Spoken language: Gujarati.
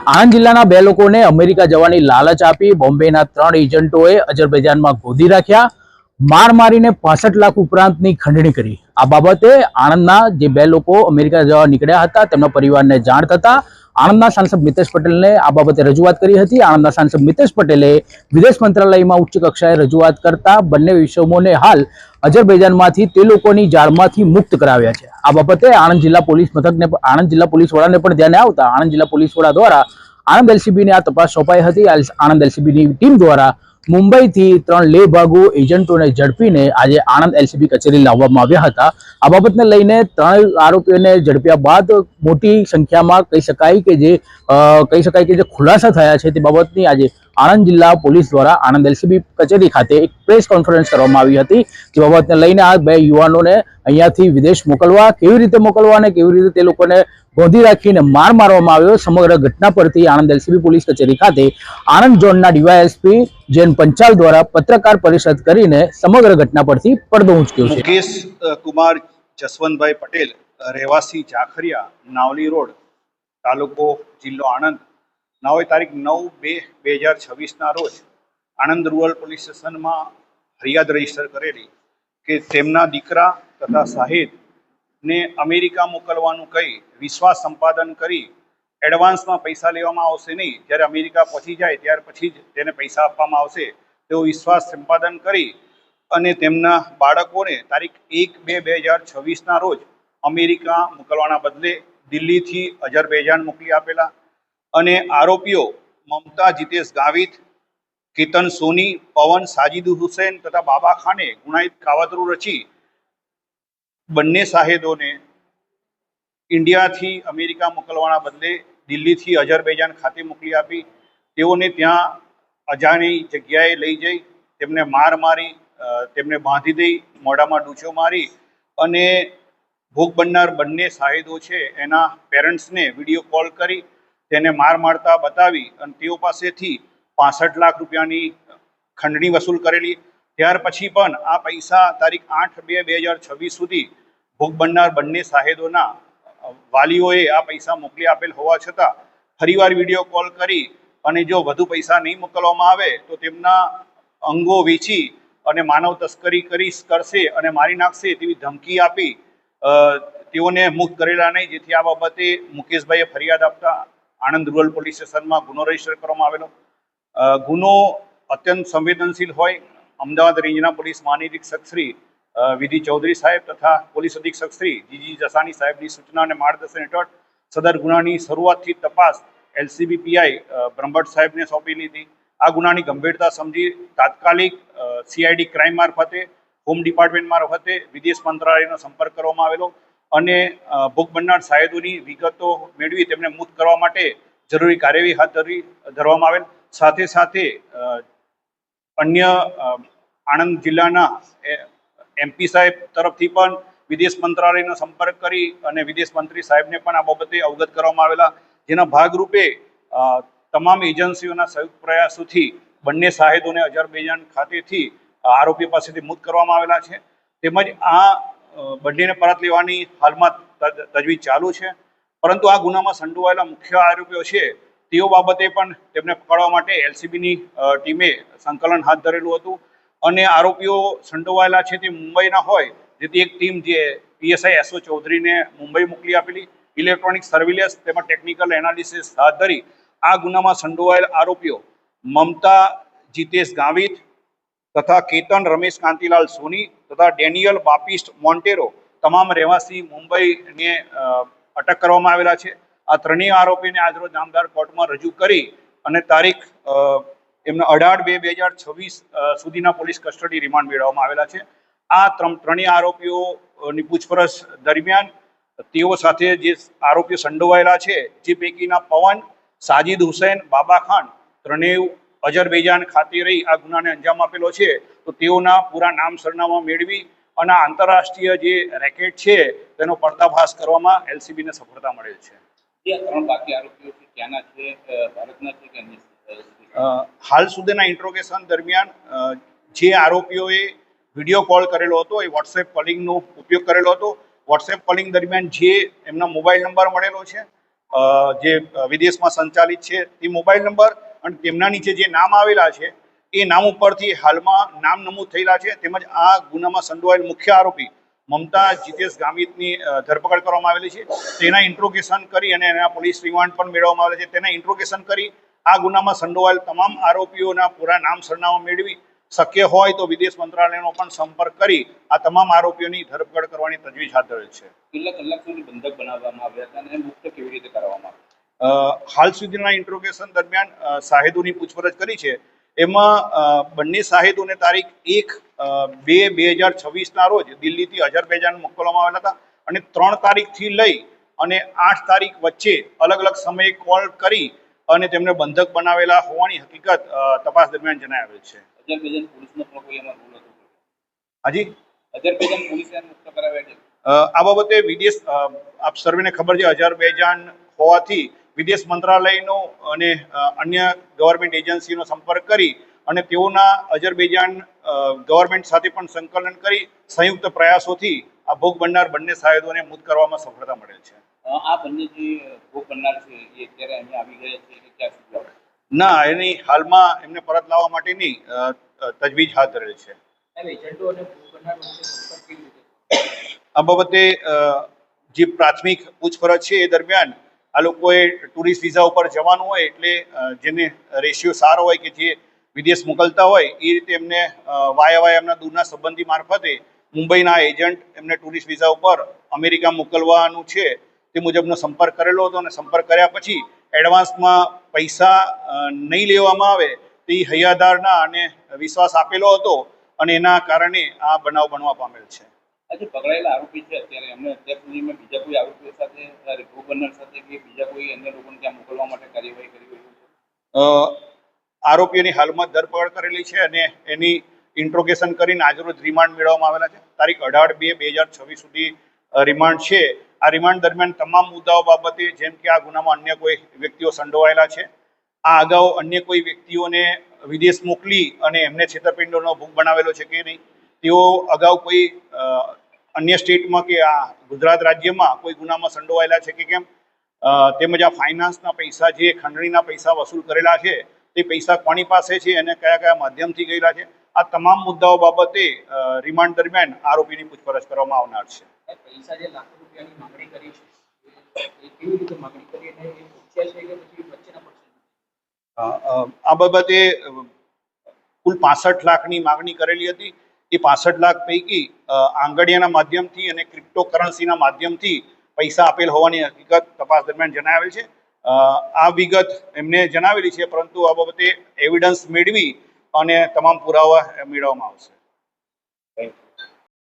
આણંદ જિલ્લાના 2 લોકોને અમેરિકા જવાની લાલચ આપી બોમ્બેના 3 એજન્ટોએ અઝરબૈજાનમાં ગોદી રાખ્યા, માર મારીને 65 લાખ ઉપરાંતની ખંડણી કરી। આ બાબતે આણંદના જે 2 લોકો અમેરિકા જવા નીકળ્યા હતા તેમના પરિવારને જાણ થતા આણંદના સાંસદ મિતેશ પટેલને આ બાબતે રજૂઆત કરી હતી। આણંદના સાંસદ મિતેશ પટેલે વિદેશ મંત્રાલયમાં ઉચ્ચ કક્ષાએ રજૂઆત કરતા બંને વિષયોને હાલ અઝરબૈજાનમાંથી તે લોકોની જાળમાંથી મુક્ત કરાવ્યા છે। આ બાબતે આણંદ જિલ્લા પોલીસ મથકને આણંદ જિલ્લા પોલીસ વડાને પણ ધ્યાને આવતા આણંદ જિલ્લા પોલીસ વડા દ્વારા આણંદ એલસીબીને આ તપાસ સોંપાઈ હતી। આણંદ એલસીબીની ટીમ દ્વારા મુંબઈથી 3 લેભાગુ એજન્ટોને ઝડપીને આજે આણંદ એલસીબી કચેરી લાવવામાં આવ્યા હતા। આ બાબતને લઈને 3 આરોપીઓને ઝડપ્યા બાદ મોટી સંખ્યામાં કહી શકાય કે જે ખુલાસા થયા છે તે બાબતની આજે આણંદ જિલ્લા પોલીસ દ્વારા આણંદ એલસીબી કચેરી ખાતે એક પ્રેસ કોન્ફરન્સ કરવામાં આવી હતી। જે બાબતને લઈને આ 2 યુવાનોને અહીંયાથી વિદેશ મોકલવા, કેવી રીતે મોકલવા અને કેવી રીતે તે લોકોને ગોંધી રાખીને માર મારવામાં આવ્યો, સમગ્ર ઘટના પરથી આણંદ એલસીબી પોલીસ કચેરી ખાતે આણંદ ઝોનના ડીવાયએસપી જૈન પંચાલ દ્વારા પત્રકાર પરિષદ કરીને સમગ્ર ઘટના પરથી પડદો ઉંચક્યો છે। મુકેશ કુમાર જસવંતભાઈ પટેલ, રહેવાસી જાખરિયા, નાવલી રોડ, તાલુકો જિલ્લો આણંદ, નાઓએ તારીખ 9/2/2026ના રોજ આણંદ રૂરલ પોલીસ સ્ટેશનમાં ફરિયાદ રજીસ્ટર કરેલી કે તેમના દીકરા તથા સાહિદને અમેરિકા મોકલવાનું કહી વિશ્વાસ સંપાદન કરી એડવાન્સમાં પૈસા લેવામાં આવશે નહીં, જ્યારે અમેરિકા પહોંચી જાય ત્યાર પછી જ તેને પૈસા આપવામાં આવશે તેવો વિશ્વાસ સંપાદન કરી અને તેમના બાળકોને તારીખ 1/2/2026ના રોજ અમેરિકા મોકલવાના બદલે દિલ્હીથી અઝરબૈજાન મોકલી આપેલા અને આરોપીઓ મમતા જીતેશ ગાવિત, કેતન સોની, પવન સાજિદ હુસૈન તથા બાબા ખાને ગુનાહિત કાવતરું રચી બંને સાહેદોને ઇન્ડિયાથી અમેરિકા મોકલવાના બદલે દિલ્હીથી અઝરબૈજાન ખાતે મોકલી આપી તેઓને ત્યાં અજાણી જગ્યાએ લઈ જઈ તેમને માર મારી, તેમને બાંધી દઈ, મોઢામાં ડૂચો મારી અને ભોગ બનનાર બંને સાહેદો છે એના પેરેન્ટ્સને વિડીયો કોલ કરી તેને માર મારતા બતાવી અને તેઓ પાસેથી 65 લાખ રૂપિયાની ખંડણી વસૂલ કરેલી। ત્યાર પછી પણ આ પૈસા તારીખ 8/2/2026 સુધી ભોગ બનનાર બંને સાહેદોના વાલીઓએ આ પૈસા મોકલી આપેલ હોવા છતાં ફરીવાર વિડીયો કોલ કરી અને જો વધુ પૈસા નહીં મોકલવામાં આવે તો તેમના અંગો વેચી અને માનવ તસ્કરી કરશે અને મારી નાખશે તેવી ધમકી આપી તેઓને મુક્ત કરેલા નહીં, જેથી આ બાબતે મુકેશભાઈએ ફરિયાદ આપતા આણંદ રૂરલ પોલીસ સ્ટેશનમાં ગુનો રજીસ્ટર કરવામાં આવેલો। ગુનો અત્યંત સંવેદનશીલ હોય અમદાવાદ રેન્જના પોલીસ મહાનિરીક્ષક શ્રી વિધિ ચૌધરી સાહેબ તથા પોલીસ અધિક્ષક શ્રી જીજી જસાણી સાહેબની સૂચના અને માર્ગદર્શન હેઠળ સદર ગુનાની શરૂઆતથી તપાસ એલસીબી પીઆઈ બ્રહ્મભટ્ટ સાહેબને સોંપી લીધી। આ ગુનાની ગંભીરતા સમજી તાત્કાલિક સીઆઈડી ક્રાઇમ મારફતે, હોમ ડિપાર્ટમેન્ટ મારફતે વિદેશ મંત્રાલયનો સંપર્ક કરવામાં આવેલો અને ભોગ બનનાર સાહેદોની વિગતો મેળવી તેમને મુક્ત કરવા માટે જરૂરી કાર્યવાહી હાથ ધરવામાં આવેલ। સાથે સાથે અન્ય આણંદ જિલ્લાના એમપી સાહેબ તરફથી પણ વિદેશ મંત્રાલયનો સંપર્ક કરી અને વિદેશ મંત્રી સાહેબને પણ આ બાબતે અવગત કરવામાં આવેલા, જેના ભાગરૂપે તમામ એજન્સીઓના સંયુક્ત પ્રયાસોથી બંને સાહેદોને અઝરબૈજાન ખાતેથી આરોપીઓ પાસેથી મુક્ત કરવામાં આવેલા છે। તેમજ આ બંનેને પરત લેવાની હાલમાં તજવીજ ચાલુ છે, પરંતુ આ ગુનામાં સંડોવાયેલા મુખ્ય આરોપીઓ છે તેઓ બાબતે પણ તેમને પકડવા માટે એલસીબીની ટીમે સંકલન હાથ ધરેલું હતું અને આરોપીઓ સંડોવાયેલા છે તે મુંબઈના હોય, જેથી એક ટીમ જે પીએસઆઈ એસઓ ચૌધરીને મુંબઈ મોકલી આપેલી, ઇલેક્ટ્રોનિક સર્વેલન્સ તેમજ ટેકનિકલ એનાલિસિસ હાથ ધરી આ ગુનામાં સંડોવાયેલ આરોપીઓ મમતા જીતેશ ગાવિત તથા કેતન રમેશ કાંતિલાલ સોની તથા ડેનિયલ બાપિસ્ટ મોન્ટેરો તમામ રહેવાસી મુંબઈને અટક કરવામાં આવેલા છે। આ ત્રણેય આરોપીને આજરોજ નામદાર કોર્ટમાં રજૂ કરી અને તારીખ એમના 18/2/2026 સુધીના પોલીસ કસ્ટડી રિમાન્ડ મેળવવામાં આવેલા છે। આ ત્રણેય આરોપીઓની પૂછપરછ દરમિયાન તેઓ સાથે જે આરોપીઓ સંડોવાયેલા છે જે પૈકીના પવન, સાજિદ હુસૈન, બાબા ખાન ત્રણેય અઝરબૈજાન ખાતે રહી આ ગુનાને અંજામ આપેલો છે, તો તેઓના પૂરા નામ સરનામા મેળવી અને આંતરરાષ્ટ્રીય જે રેકેટ છે તેનો પર્દાફાશ કરવામાં એલસીબીને સફળતા મળેલ છે। હાલ સુધીના ઇન્ટ્રોગેશન દરમિયાન જે આરોપીઓએ વિડીયો કોલ કરેલો હતો એ વોટ્સએપ કોલિંગનો ઉપયોગ કરેલો હતો। વોટ્સએપ કોલિંગ દરમિયાન જે એમનો મોબાઈલ નંબર મળેલો છે જે વિદેશમાં સંચાલિત છે તે મોબાઈલ નંબર અને તેમના નીચે જે નામ આવેલા છે એ નામ ઉપરથી હાલમાં નામ નમૂદ થયેલા છે. તેમજ આ ગુનામાં સંડોવાયેલ મુખ્ય આરોપી મમતા જીતેશ ગામિતની ધરપકડ કરવામાં આવેલી છે. તેના ઇન્ટ્રોગેશન કરી અને એના પોલીસ રિમાન્ડ પણ મેળવવામાં આવેલા છે. તેના ઇન્ટ્રોગેશન કરી આ ગુનામાં સંડોવાયેલ તમામ આરોપીઓના પૂરા નામ સરનામા મેળવી શક્ય હોય તો વિદેશ મંત્રાલયનો પણ સંપર્ક કરી આ તમામ આરોપીઓની ધરપકડ કરવાની તજવીજ હાથ ધરેલ છે. કેટલા કલાક સુધી બંધક બનાવવામાં આવ્યા હતા અને મુક્ત કેવી રીતે કરવામાં આવ્યા? હાલ સુધીના ઇન્ટ્રોગેશન દરમિયાન શાહિદોની પૂછપરછ કરી છે. એમાં બંને શાહિદોને તારીખ 1/2/2026 રોજ દિલ્હીથી અઝરબૈજાન મોકલવામાં આવેલા હતા અને 3 તારીખથી લઈ અને 8 તારીખ વચ્ચે અલગ અલગ સમયે કોલ કરી અને તેમને બંધક બનાવેલા હોવાની હકીકત તપાસ દરમિયાન જણાવેલ છે. અઝરબૈજાન પોલીસનો પણ કોઈ એમાં રોલ હતો? હાજી, અઝરબૈજાન પોલીસે મુક્ત કરાવ્યા છે. આ બાબતે વિદેશ આપ સર્વેને ખબર છે અઝરબૈજાન હોવાથી વિદેશ મંત્રાલયનો અને અન્ય ગવર્મેન્ટ એજન્સીનો સંપર્ક કરી અને તેઓના અઝરબૈજાન ગવર્મેન્ટ સાથે પણ સંકલન કરી સંયુક્ત પ્રયાસોથી આ ભોગ બનનાર બંને શાહિદોને મુક્ત કરવામાં સફળતા મળેલ છે. આ બંને જે ભોગ બનનાર છે એ અત્યારે અહીંયા આવી ગયા છે કે ક્યાં સુધી આવે? ના, એની હાલમાં એમને પરત લાવવા માટેની તજવીજ હાથ ધરેલ છે. એજન્ટો અને ભોગ બનનાર વચ્ચે સંપર્ક કેવી રીતે? આ બાબતે જે પ્રાથમિક પૂછપરછ છે એ દરમિયાન આ લોકોએ ટુરિસ્ટ વિઝા ઉપર જવાનું હોય એટલે જેને રેશિયો સારો હોય કે જે વિદેશ મોકલતા હોય એ રીતે એમને વાયા એમના દૂરના સંબંધી મારફતે મુંબઈના એજન્ટ એમને ટુરિસ્ટ વિઝા ઉપર અમેરિકા મોકલવાનું છે તે મુજબનો સંપર્ક કરેલો હતો અને સંપર્ક કર્યા પછી એડવાન્સમાં પૈસા નહીં લેવામાં આવે તે હૈયાદારના અને વિશ્વાસ આપેલો હતો અને એના કારણે આ બનાવ બનવા પામેલ છે. આજે પકડાયેલા આરોપી છે અત્યારે એમને અત્યાર સુધીમાં બીજા કોઈ આરોપીઓ સાથે ભોગ બનનાર સાથે કે બીજા કોઈ અન્ય લોકોને ત્યાં મોકલવા માટે કાર્યવાહી કરી હોય છે? આરોપીઓની હાલમાં ધરપકડ કરેલી છે અને એની ઇન્ટ્રોગેશન કરીને આજરોજ રિમાન્ડ મેળવવામાં આવેલા છે. તારીખ 18/2/2026 સુધી રિમાન્ડ છે. આ રિમાન્ડ દરમિયાન તમામ મુદ્દાઓ બાબતે જેમ કે આ ગુનામાં અન્ય કોઈ વ્યક્તિઓ સંડોવાયેલા છે, આ અગાઉ અન્ય કોઈ વ્યક્તિઓને વિદેશ મોકલી અને એમને છેતરપિંડીનો ભોગ બનાવેલો છે કે નહીં, તેઓ અગાઉ કોઈ અન્ય સ્ટેટમાં કે આ ગુજરાત રાજ્યમાં કોઈ ગુનામાં સંડોવાયેલા છે કે કેમ, તેમજ આ ફાઇનાન્સના પૈસા જે ખંડણીના પૈસા વસૂલ કરેલા છે તે પૈસા કોની પાસે છે અને કયા કયા માધ્યમથી ગયેલા છે, આ તમામ મુદ્દાઓ બાબતે રિમાન્ડ દરમિયાન આરોપીની પૂછપરછ કરવામાં આવનાર છે. પૈસા જે લાખો રૂપિયાની માંગણી કરી છે એ કેવી રીતે માંગણી કરી અને એ પૂછ્યા છે કે પછી વચ્ચેના પક્ષ? આ બાબતે કુલ 65 લાખની માંગણી કરેલી હતી. એ 65 લાખ પૈકી આંગડિયાના માધ્યમથી અને ક્રિપ્ટોકરન્સીના માધ્યમથી પૈસા આપેલ હોવાની હકીકત તપાસ દરમિયાન જણાવેલ છે. આ વિગત એમને જણાવેલી છે, પરંતુ આ બાબતે એવિડન્સ મેળવી અને તમામ પુરાવા મેળવવામાં આવશે. Thank you.